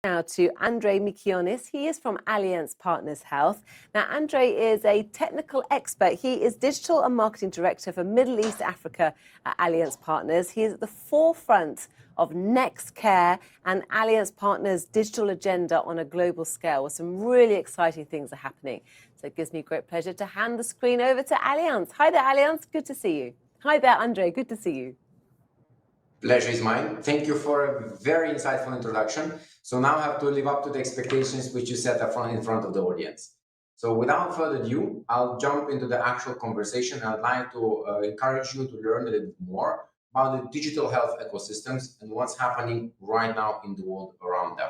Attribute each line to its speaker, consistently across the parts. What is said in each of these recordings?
Speaker 1: Now to Andrej Mekionis. He is from Allianz Partners Health. Now, Andrej is a technical expert. He is Digital and Marketing Director for Middle East Africa at Allianz Partners. He is at the forefront of Next Care and Allianz Partners' digital agenda on a global scale, where some really exciting things are happening. So it gives me great pleasure to hand the screen over to Allianz. Hi there, Allianz. Good to see you. Hi there, Andrej. Good to see you.
Speaker 2: Pleasure is mine. Thank you for a very insightful introduction. So now I have to live up to the expectations which you set up in front of the audience. So without further ado, I'll jump into the actual conversation. I'd like to encourage you to learn a little bit more about the digital health ecosystems and what's happening right now in the world around them.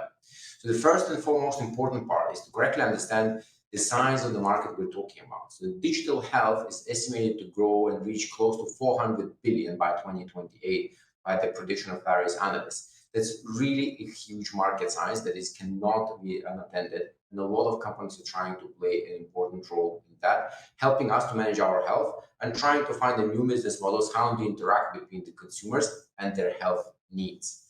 Speaker 2: So the first and foremost important part is to correctly understand the size of the market we're talking about. So digital health is estimated to grow and reach close to 400 billion by 2028 by the prediction of various analysts. That's really a huge market size that cannot be unattended. And a lot of companies are trying to play an important role in that, helping us to manage our health and trying to find the new business models, how to interact between the consumers and their health needs.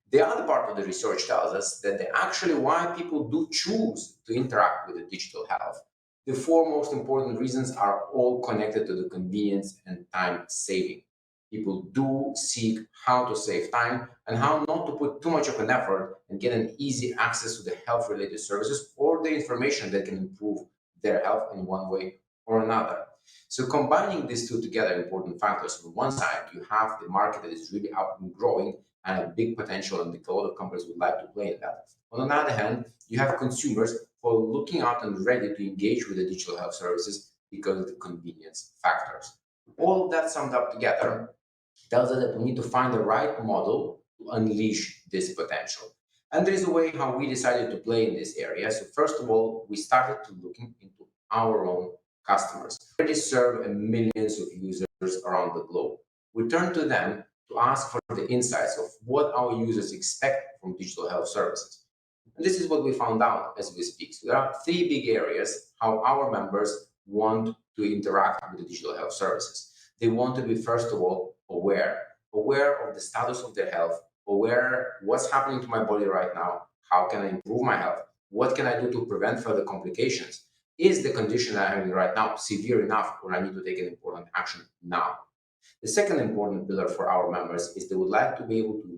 Speaker 2: The other part of the research tells us that actually why people do choose to interact with the digital health. The four most important reasons are all connected to the convenience and time saving. People do seek how to save time and how not to put too much of an effort and get an easy access to the health-related services or the information that can improve their health in one way or another. So combining these two together important factors, on one side, you have the market that is really up and growing and a big potential, and a lot of companies would like to play in that. On the other hand, you have consumers who are looking out and ready to engage with the digital health services because of the convenience factors. All of that summed up together tells us that we need to find the right model to unleash this potential. And there is a way how we decided to play in this area. So first of all, we started to looking into our own customers. We already serve millions of users around the globe. We turn to them to ask for the insights of what our users expect from digital health services. And this is what we found out as we speak. So there are three big areas how our members want to interact with the digital health services. They want to be, first of all, aware of the status of their health, aware what's happening to my body right now, how can I improve my health, what can I do to prevent further complications, is the condition I'm having right now severe enough or I need to take an important action now. The second important pillar for our members is they would like to be able to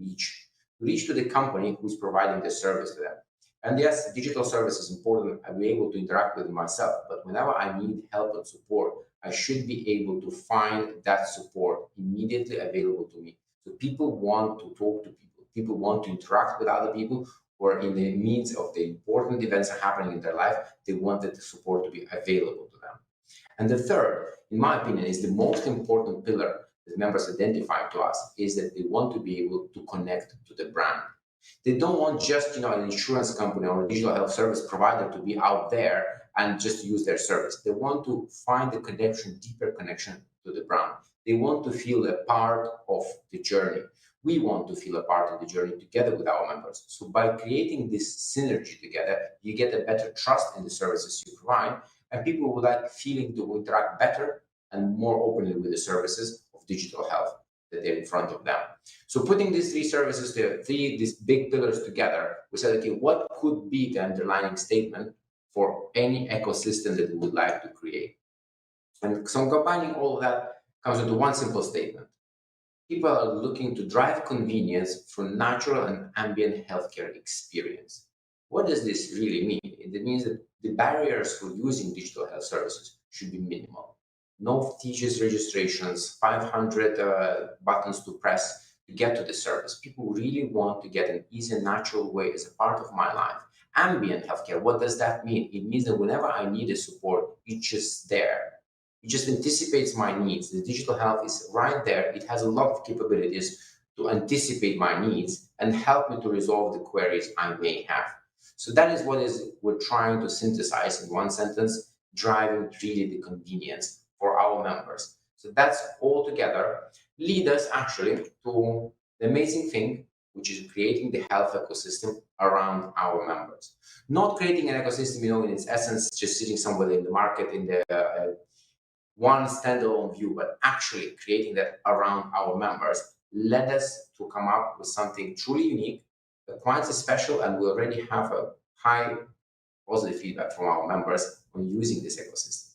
Speaker 2: reach to the company who's providing the service to them. And yes, digital service is important. I'll be able to interact with it myself, but whenever I need help and support, I should be able to find that support immediately available to me. So people want to talk to people. People want to interact with other people, or in the means of the important events are happening in their life, they wanted the support to be available to them. And the third, in my opinion, is the most important pillar that members identify to us, is that they want to be able to connect to the brand. They don't want just an insurance company or a digital health service provider to be out there and just use their service. They want to find the connection, deeper connection to the brand. They want to feel a part of the journey. We want to feel a part of the journey together with our members. So by creating this synergy together, you get a better trust in the services you provide, and people would like feeling to interact better and more openly with the services of digital health that they're in front of them. So putting these three services, these big pillars together, we said, okay, what could be the underlying statement for any ecosystem that we would like to create? And so combining all of that comes into one simple statement. People are looking to drive convenience through natural and ambient healthcare experience. What does this really mean? It means that the barriers for using digital health services should be minimal. No tedious registrations, 500 buttons to press to get to the service. People really want to get an easy, natural way as a part of my life. Ambient healthcare, what does that mean? It means that whenever I need a support, it's just there. It just anticipates my needs. The digital health is right there. It has a lot of capabilities to anticipate my needs and help me to resolve the queries I may have. So that is what we're trying to synthesize in one sentence, driving really the convenience for our members. So that's all together lead us actually to the amazing thing, which is creating the health ecosystem around our members. Not creating an ecosystem, in its essence, just sitting somewhere in the market in the one standalone view, but actually creating that around our members led us to come up with something truly unique quite special, and we already have a high positive feedback from our members on using this ecosystem.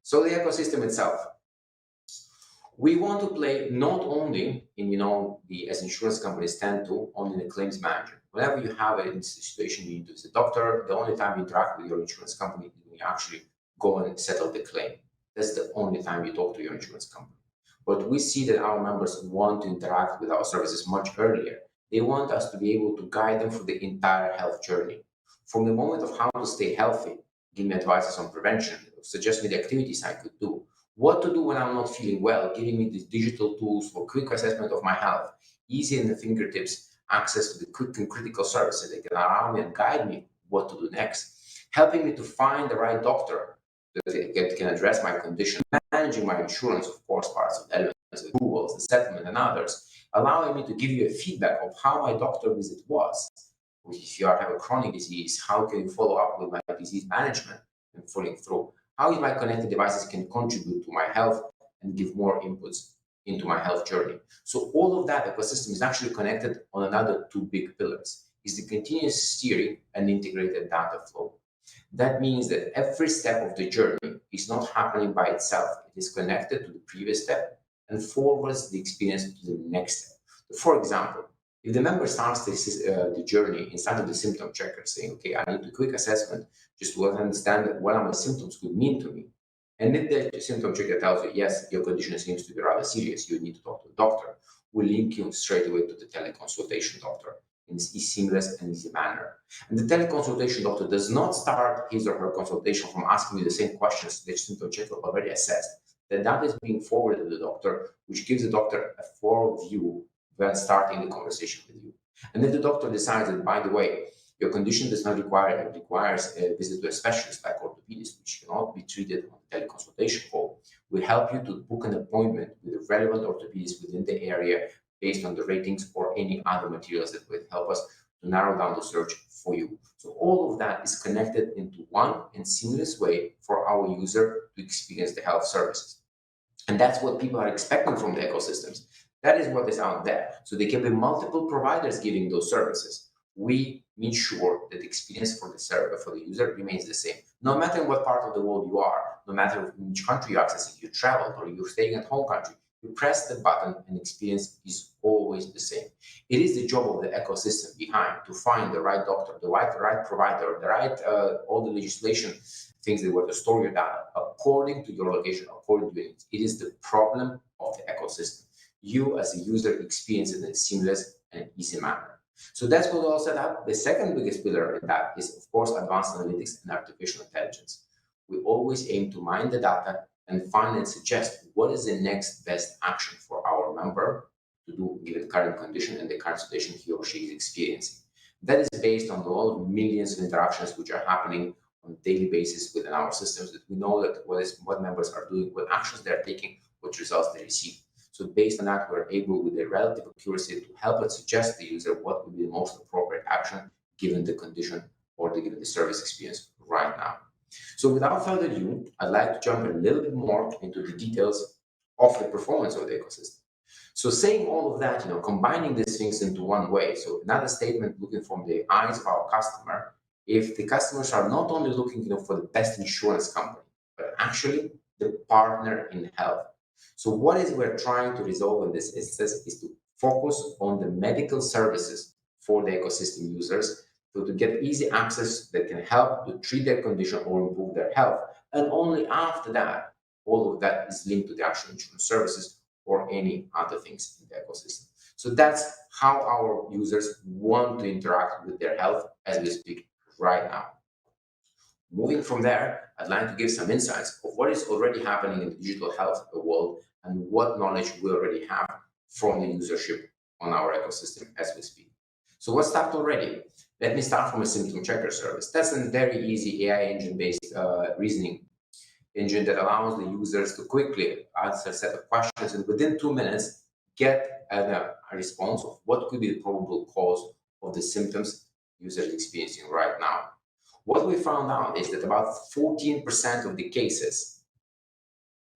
Speaker 2: So the ecosystem itself, we want to play not only in, as insurance companies tend to, only the claims manager. Whenever you have a situation you need to visit a doctor, the only time you interact with your insurance company is when you actually go and settle the claim. That's the only time you talk to your insurance company. But we see that our members want to interact with our services much earlier. They want us to be able to guide them through the entire health journey. From the moment of how to stay healthy, give me advices on prevention, suggest me the activities I could do, what to do when I'm not feeling well, giving me these digital tools for quick assessment of my health, easy in the fingertips, access to the quick and critical services that can allow me and guide me what to do next, helping me to find the right doctor that can address my condition, managing my insurance, of course, parts of the elements, the approvals, the settlement, and others, allowing me to give you a feedback of how my doctor visit was. If you have a chronic disease, how can you follow up with my disease management and following through? How my connected devices can contribute to my health and give more inputs into my health journey. So all of that ecosystem is actually connected on another two big pillars, is the continuous steering and integrated data flow. That means that every step of the journey is not happening by itself. It is connected to the previous step and forwards the experience to the next step. For example, if the member starts the journey inside of the symptom checker saying, okay, I need a quick assessment just to understand what my symptoms could mean to me. And if the symptom checker tells you, yes, your condition seems to be rather serious, you need to talk to a doctor, we link you straight away to the teleconsultation doctor in a seamless and easy manner. And the teleconsultation doctor does not start his or her consultation from asking you the same questions that symptom checker already assessed. That is being forwarded to the doctor, which gives the doctor a forward view when starting the conversation with you. And if the doctor decides that, by the way, your condition does not requires a visit to a specialist like orthopedist, which cannot be treated on the teleconsultation call, we help you to book an appointment with a relevant orthopedist within the area based on the ratings or any other materials that would help us to narrow down the search for you. So all of that is connected into one and seamless way for our user to experience the health services. And that's what people are expecting from the ecosystems. That is what is out there. So there can be multiple providers giving those services. We make sure that the experience for the server, for the user remains the same. No matter in what part of the world you are, no matter in which country you're accessing, you traveled or you're staying at home country, you press the button and experience is always the same. It is the job of the ecosystem behind to find the right doctor, the right provider, the right, all the legislation, things that were to store your data according to your location, according to your needs. It is the problem of the ecosystem. You as a user experience it in a seamless and easy manner. So that's what we all set up. The second biggest pillar in that is, of course, advanced analytics and artificial intelligence. We always aim to mine the data and find and suggest what is the next best action for our member to do given the current condition and the current situation he or she is experiencing. That is based on all of millions of interactions which are happening on a daily basis within our systems, that we know that what members are doing, what actions they're taking, what results they receive. So based on that, we're able, with a relative accuracy, to help and suggest the user what would be the most appropriate action given the condition or given the service experience right now. So without further ado, I'd like to jump a little bit more into the details of the performance of the ecosystem. So saying all of that, combining these things into one way. So another statement looking from the eyes of our customer, if the customers are not only looking, for the best insurance company, but actually the partner in health. So what is we're trying to resolve in this instance is to focus on the medical services for the ecosystem users, so to get easy access that can help to treat their condition or improve their health. And only after that, all of that is linked to the actual insurance services or any other things in the ecosystem. So that's how our users want to interact with their health as we speak right now. Moving from there, I'd like to give some insights of what is already happening in the digital health world and what knowledge we already have from the usership on our ecosystem as we speak. So what's stopped already? Let me start from a symptom checker service. That's a very easy AI engine-based reasoning engine that allows the users to quickly answer a set of questions and within 2 minutes get a response of what could be the probable cause of the symptoms users are experiencing right now. What we found out is that about 14% of the cases,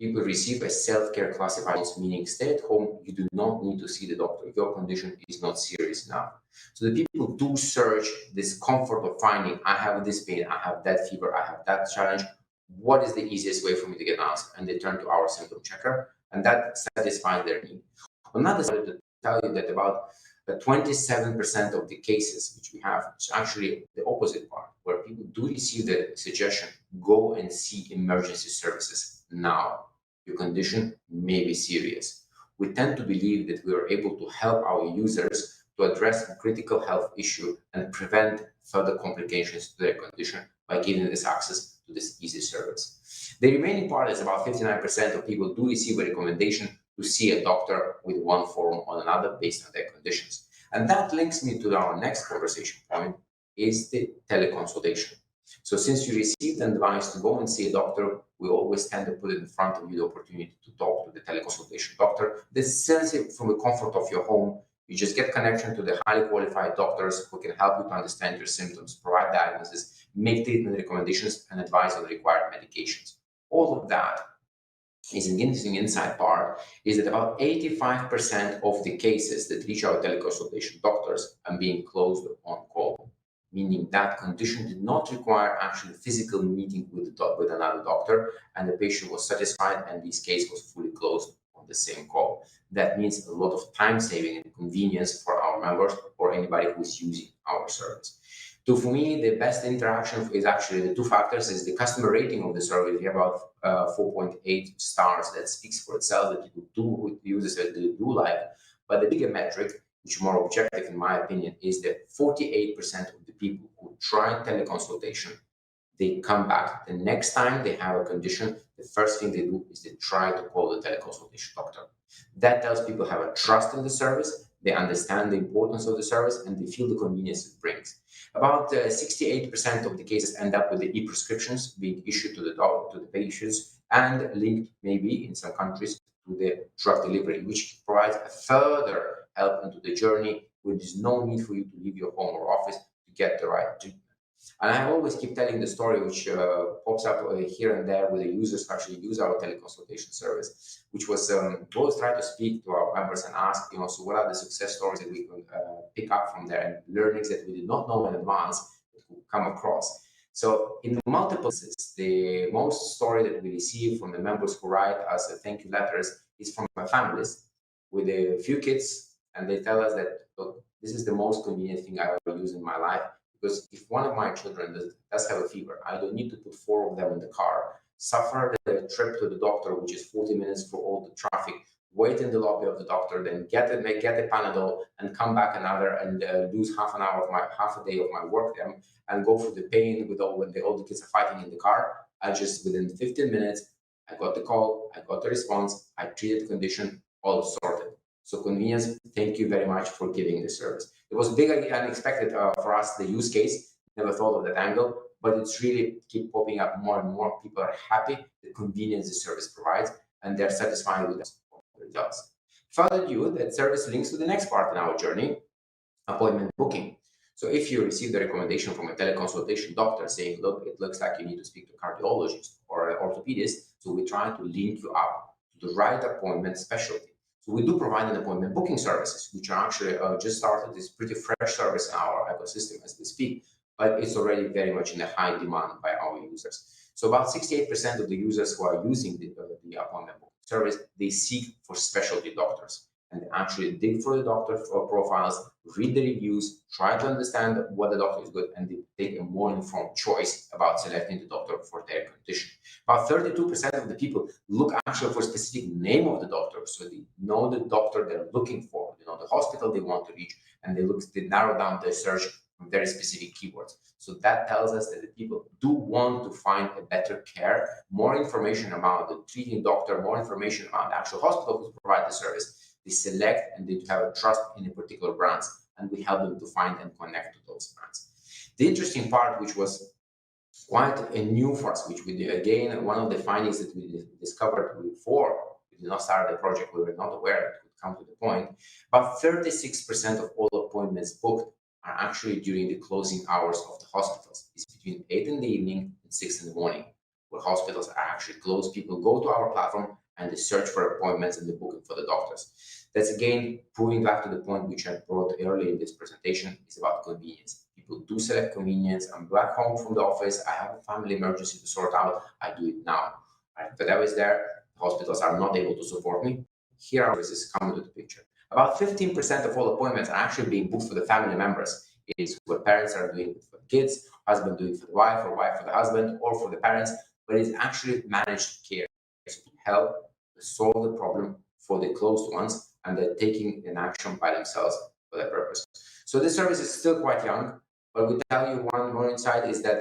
Speaker 2: people receive a self-care classified, meaning stay at home, you do not need to see the doctor if your condition is not serious enough. So the people do search this comfort of finding, I have this pain, I have that fever, I have that challenge. What is the easiest way for me to get an answer? And they turn to our symptom checker, and that satisfies their need. Another side to tell you that about 27% of the cases which we have, it's actually the opposite part, where people do receive the suggestion, go and see emergency services now. Your condition may be serious. We tend to believe that we are able to help our users to address a critical health issue and prevent further complications to their condition by giving this access to this easy service. The remaining part is about 59% of people do receive a recommendation to see a doctor with one form or another based on their conditions. And that links me to our next conversation point, is the teleconsultation. So since you received an advice to go and see a doctor, we always tend to put in front of you the opportunity to talk to the teleconsultation doctor. This sends it from the comfort of your home. You just get connection to the highly qualified doctors who can help you to understand your symptoms, provide diagnosis, make treatment recommendations, and advise on the required medications. All of that is an interesting insight part, is that about 85% of the cases that reach our teleconsultation doctors are being closed on call, meaning that condition did not require actually physical meeting with another doctor, and the patient was satisfied, and this case was fully closed on the same call. That means a lot of time saving and convenience for our members or anybody who is using our service. So for me, the best interaction is actually the two factors, is the customer rating of the service. We have about 4.8 stars. That speaks for itself, that people do use it, they do like. But the bigger metric, which is more objective in my opinion, is that 48% of the people who try teleconsultation, they come back. The next time they have a condition, the first thing they do is they try to call the teleconsultation doctor. That tells people have a trust in the service, they understand the importance of the service, and they feel the convenience it brings. About 68% of the cases end up with the e-prescriptions being issued to the patients, and linked maybe in some countries to the drug delivery, which provides a further help into the journey, where there's no need for you to leave your home or office to get the right treatment. And I always keep telling the story, which pops up here and there, with the users who actually use our teleconsultation service, which was we always try to speak to our members and ask, so what are the success stories that we can pick up from there, and learnings that we did not know in advance that we come across. So in multiple cases, the most story that we receive from the members who write us thank you letters is from families with a few kids, and they tell us that, look, this is the most convenient thing I ever used in my life. Because if one of my children does have a fever, I don't need to put 4 of them in the car, suffer the trip to the doctor, which is 40 minutes for all the traffic, wait in the lobby of the doctor, then get the Panadol, and come back another and lose half a day of my work there, and go through the pain with when all the kids are fighting in the car. I just, within 15 minutes, I got the call, I got the response, I treated the condition, all sorted. So convenience, thank you very much for giving the service. It was big and unexpected for us, the use case. Never thought of that angle, but it's really keep popping up more and more. People are happy the convenience the service provides, and they're satisfied with the results. Further due, that service links to the next part in our journey, appointment booking. So if you receive the recommendation from a teleconsultation doctor saying, look, it looks like you need to speak to a cardiologist or an orthopedist, so we try to link you up to the right appointment specialty. So we do provide an appointment booking services, which are actually just started. This pretty fresh service in our ecosystem as we speak, but it's already very much in a high demand by our users. So about 68% of the users who are using the appointment booking service, they seek for specialty doctors, and actually dig for the doctor profiles, read the reviews, try to understand what the doctor is good, and they take a more informed choice about selecting the doctor for their condition. About 32% of the people look actually for a specific name of the doctor, so they know the doctor they're looking for, the hospital they want to reach, and they narrow down their search from very specific keywords. So that tells us that the people do want to find a better care, more information about the treating doctor, more information about the actual hospital who provide the service. They select and they have a trust in a particular brands, and we help them to find and connect to those brands. The interesting part, which was quite a new for us, which we did, again, one of the findings that we discovered before we did not start the project, we were not aware it would come to the point, about 36% of all appointments booked are actually during the closing hours of the hospitals. It's between 8 in the evening and 6 in the morning, where hospitals are actually closed. People go to our platform and the search for appointments and the booking for the doctors. That's again proving back to the point which I brought earlier in this presentation, is about convenience. People do select convenience. I'm back home from the office, I have a family emergency to sort out, I do it now. But I was there, hospitals are not able to support me. Here are services coming to the picture. About 15% of all appointments are actually being booked for the family members. It is what parents are doing for the kids, husband doing for the wife, or wife for the husband, or for the parents, but it's actually managed care to help solve the problem for the close ones, and they're taking an action by themselves for that purpose. So this service is still quite young, but we tell you one more insight is that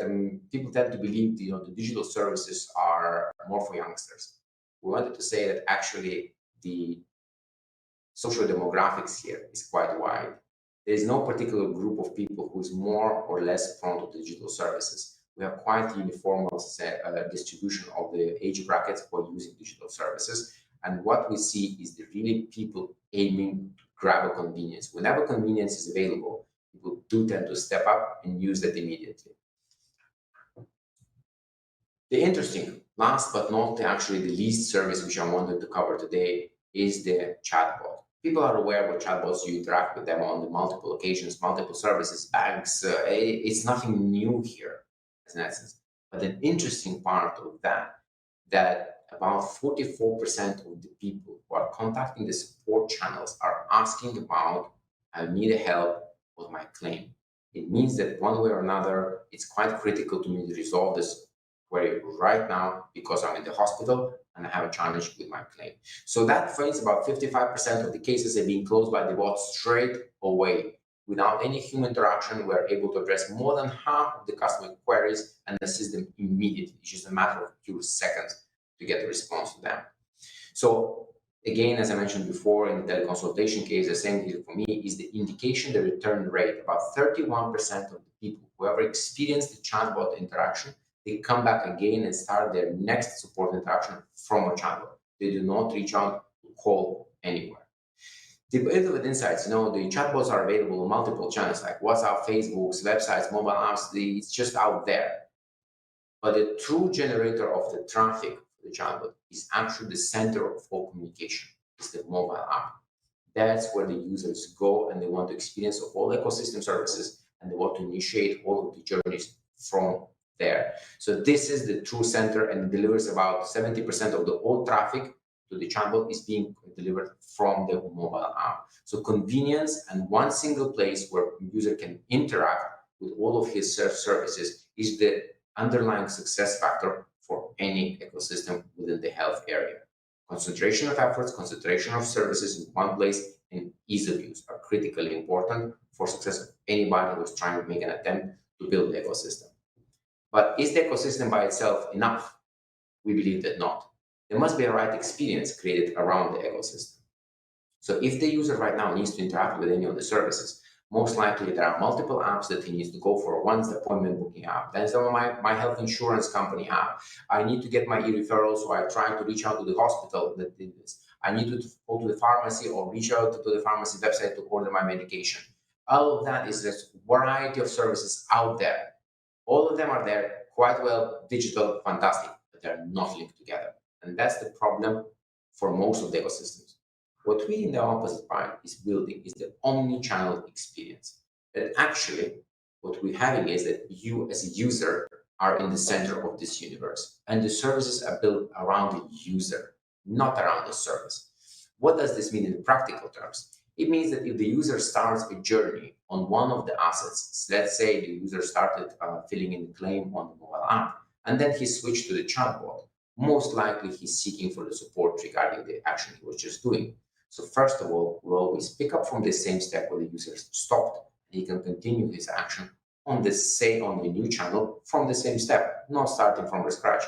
Speaker 2: people tend to believe the digital services are more for youngsters. We wanted to say that actually the social demographics here is quite wide. There is no particular group of people who is more or less prone to digital services. We have quite uniform distribution of the age brackets for using digital services. And what we see is the really people aiming to grab a convenience. Whenever convenience is available, people do tend to step up and use that immediately. The interesting, last but not actually the least service which I wanted to cover today is the chatbot. People are aware what chatbots, you interact with them on the multiple occasions, multiple services, banks. It's nothing new here, in essence. But an interesting part of that about 44% of the people who are contacting the support channels are asking about, I need help with my claim. It means that one way or another, it's quite critical to me to resolve this query right now because I'm in the hospital and I have a challenge with my claim. So that means about 55% of the cases are being closed by the bot straight away. Without any human interaction, we're able to address more than half of the customer queries and assist them immediately. It's just a matter of a few seconds to get a response to them. So again, as I mentioned before, in the teleconsultation case, the same here for me is the indication, the return rate. About 31% of the people who ever experienced the chatbot interaction, they come back again and start their next support interaction from a chatbot. They do not reach out to call anywhere. The bit of insights, the chatbots are available on multiple channels like WhatsApp, Facebooks, websites, mobile apps. It's just out there. But the true generator of the traffic for the chatbot is actually the center of all communication. It's the mobile app. That's where the users go and they want to experience all ecosystem services and they want to initiate all of the journeys from there. So this is the true center and delivers about 70% of the all traffic to the chatbot is being delivered from the mobile app. So convenience and one single place where user can interact with all of his services is the underlying success factor for any ecosystem within the health area. Concentration of efforts, concentration of services in one place, and ease of use are critically important for success of anybody who is trying to make an attempt to build the ecosystem. But is the ecosystem by itself enough? We believe that not. There must be a right experience created around the ecosystem. So if the user right now needs to interact with any of the services, most likely there are multiple apps that he needs to go for. One's the appointment booking app, then some of my health insurance company app. I need to get my e-referral, so I try to reach out to the hospital that did this. I need to go to the pharmacy or reach out to the pharmacy website to order my medication. All of that is this variety of services out there. All of them are there, quite well, digital, fantastic, but they're not linked together. And that's the problem for most of the ecosystems. What we in the opposite part is building is the omni-channel experience. And actually, what we're having is that you as a user are in the center of this universe. And the services are built around the user, not around the service. What does this mean in practical terms? It means that if the user starts a journey on one of the assets, let's say the user started filling in the claim on the mobile app, and then he switched to the chatbot, most likely he's seeking for the support regarding the action he was just doing. So first of all, we'll always pick up from the same step where the user stopped. He can continue his action on the new channel from the same step, not starting from scratch.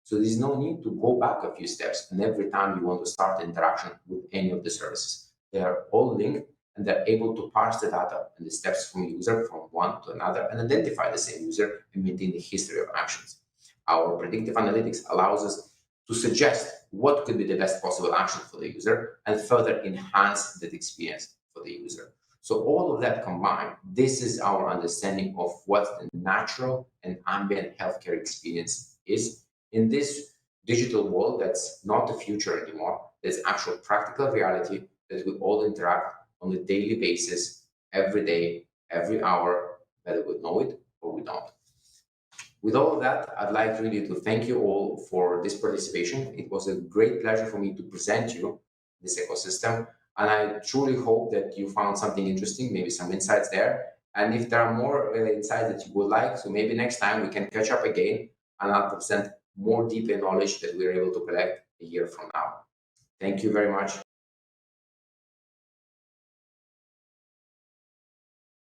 Speaker 2: So there's no need to go back a few steps. And every time you want to start interaction with any of the services, they are all linked and they're able to parse the data and the steps from user from one to another and identify the same user and maintain the history of actions. Our predictive analytics allows us to suggest what could be the best possible action for the user and further enhance that experience for the user. So all of that combined, this is our understanding of what the natural and ambient healthcare experience is. In this digital world that's not the future anymore. That's actual practical reality that we all interact on a daily basis, every day, every hour, whether we know it or we don't. With all of that, I'd like really to thank you all for this participation. It was a great pleasure for me to present you this ecosystem. And I truly hope that you found something interesting, maybe some insights there. And if there are more insights that you would like, so maybe next time we can catch up again and I'll present more deeper knowledge that we're able to collect a year from now. Thank you very much.